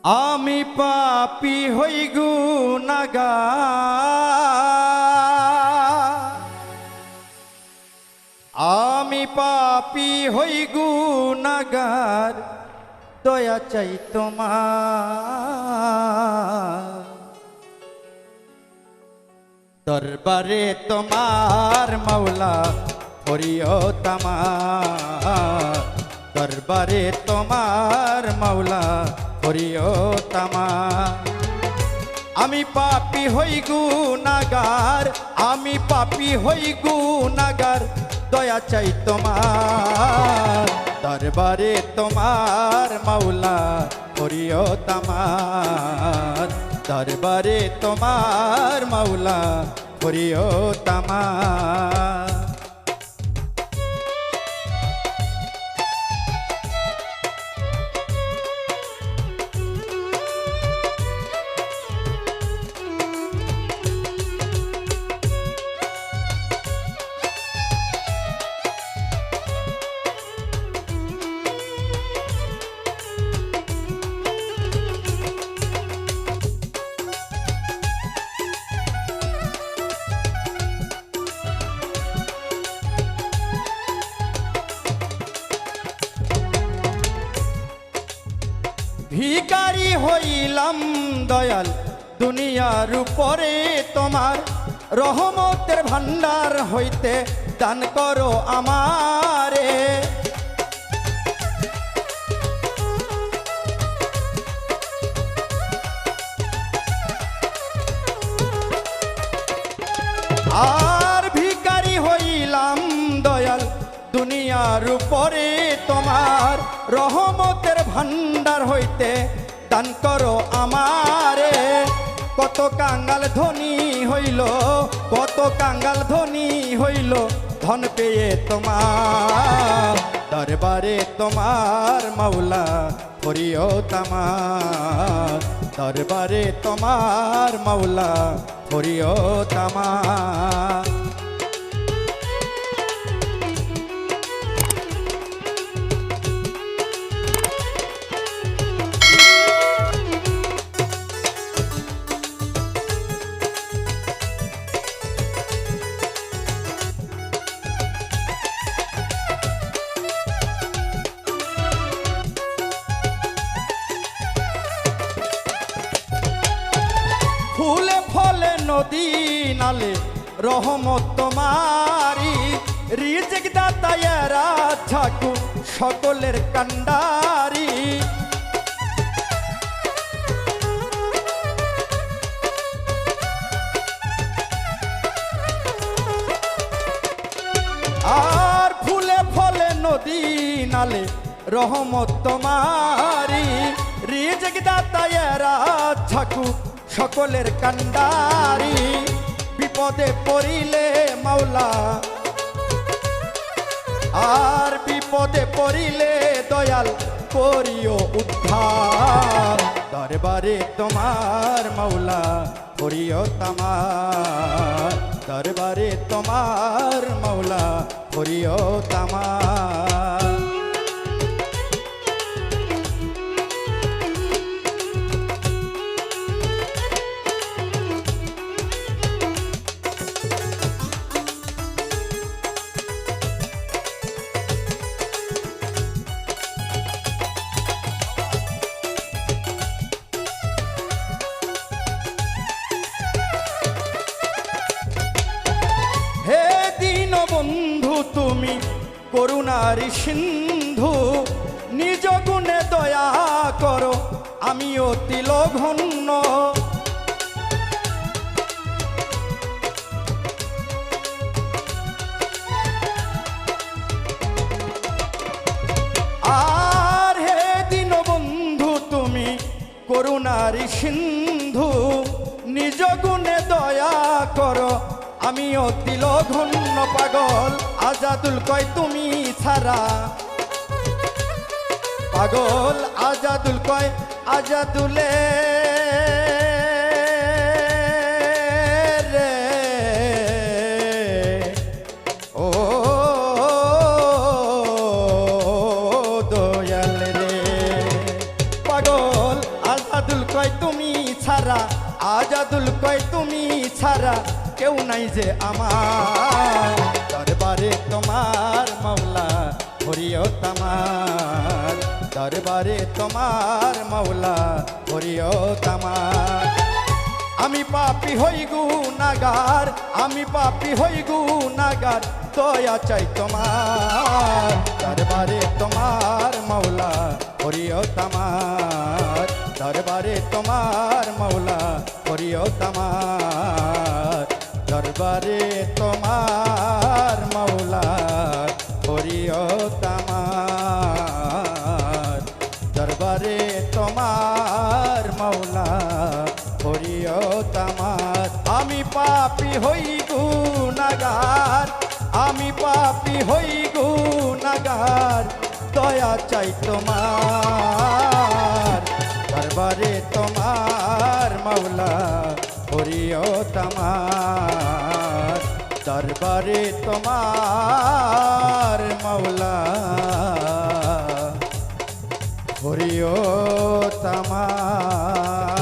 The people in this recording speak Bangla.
আমি পাপী হই গুনাহগার, আমি পাপী হই গুনাহগার, দয়া চাই তোমার দরবারে তোমার মাওলা ফরিয়াদ আমার, দরবারে তোমার মাওলা ফরিয়াদ আমার। আমি পাপী হই গুনাহগার, আমি পাপী হই গুনাহগার, দয়া চাই তোমার দরবারে তোমার মাওলা ফরিয়াদ আমার, দরবারে তোমার মাওলা ফরিয়াদ আমার। ভিখারি হইলাম দয়াল দুনিয়ার উপরে তোমার রহমতের ভান্ডার হইতে দান করো আমারে। আর ভিখারি হইলাম দয়াল দুনিয়ার উপরে তোমার রহমতের ভান্ডার হইতে দান করো আমারে। কত কাঙ্গাল ধনী হইল, কত কাঙ্গাল ধনী হইল ধন পেয়ে তোমার দরবারে তোমার মাওলা ফরিয়াদ আমার, দরবারে তোমার মাওলা ফরিয়াদ আমার। ফুলে ফলে নদী নালে রহমত তোমারি, রিজিক দাতায়েরা ঠাকুর সকলের কান্ডারি। আর ফুলে ফলে নদী নালে রহমত তোমারি, রিজিক দাতায়েরা ঠাকুর সকলের কান্ডারি। বিপদে পড়িলে মাওলা, আর বিপদে পড়িলে দয়াল করিও উদ্ধার দরবারে তোমার মাওলা ফরিয়াদ আমার, দরবারে তোমার মাওলা ফরিয়াদ আমার। হে দীনবন্ধু তুমি করুণার সিন্ধু, নিজ গুণে দয়া করো আমি অতি লঘন্য। আর হে দীনবন্ধু তুমি করুণার সিন্ধু, নিজ গুণে দয়া করো আমি অতি লঘন্য। পাগল আজাদুল কয় তুমি ছাড়া, পাগল আজাদুল কয় আজাদুলে রে ও দয়াল রে, পাগল আজাদুল কয় তুমি ছাড়া কেউ নাই যে আমার দরবারে তোমার মাওলা হরিও তামার দরবারে তোমার মাওলা হরিও তামার আমি পাপী হই গুনাগার আমি পাপী হই গুনাগার দয়া চাই তোমার দরবারে তোমার মাওলা হরিও তামার দরবারে তোমার মাওলা হরিও তামার দরবারে তোমার মাওলা হরিও তামার দরবারে তোমার মাওলা হরিও তামার আমি পাপী হই গুনাগার আমি পাপী হই গুনাগার দয়া চাই তোমার দরবারে তোমার মাওলা হরিও তামার দরবারে তোমার মাওলা হরিও তামার